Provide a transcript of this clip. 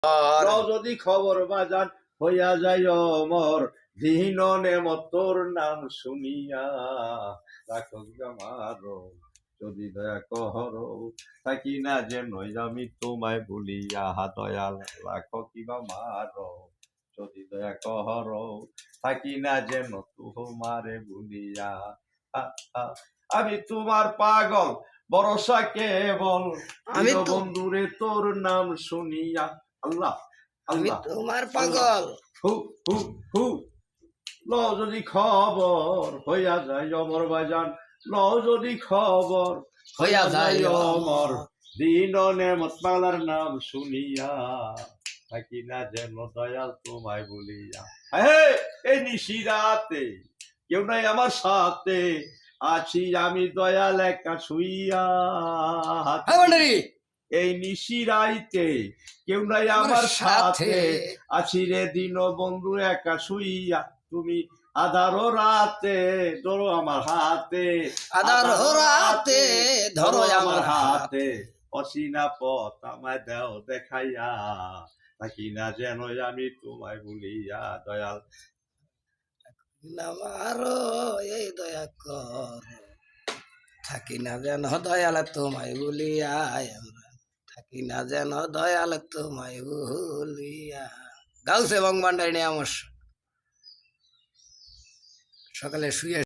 লও যদি খবর বাজান হইয়া যায় অমর, দিন নেমত তোর নাম শুনিয়া। রাখো আমার যদি দয়া কর, থাকি না যেন আমি তোমায় ভুলিয়া। দয়াল রাখো কিবা মার, যদি দয়া কর, থাকি না যেন তোমারে ভুলিয়া। আমি তোমার পাগল ভরসা কেবল, আমি তো বন্ধুরে তোর নাম শুনিয়া। আল্লাহ আমি আল্লাহ তোমার আল্লাহ। পাগল। হু হু হু। লও যদি খবর হইয়া যায় অমর বাজান, লও যদি খবর হইয়া যায় অমর, দিন নেমত পাগলার নাম শুনিয়া। থাকি না যেন দয়াল তোমায় বলিয়া। এই নিশিরাতে কেউ নাই আমার সাথে, আছি আমি দয়াল একা শুইয়া। এই নিশিরাইতে কেউ নাই আমার সাথে, আছি রে দিন বন্ধু একা শুইয়া। তুমি আধারো রাতে ধরো আমার হাতে, আধারো রাতে ধরো আমার হাতে। অসিনা পথ আমায় দেও দেখাইয়া, থাকি না যেন আমি তোমায় ভুলিয়া। দয়াল আমারও এই দয়া কর, থাকি না যেন দয়াল তোমায় ভুলিয়া। আমরা থাকি না যেন দয়াল তোমায় ভুলিয়া। গাউছে বং ভান্ডারী নিয়ে আমার সকালে শুয়ে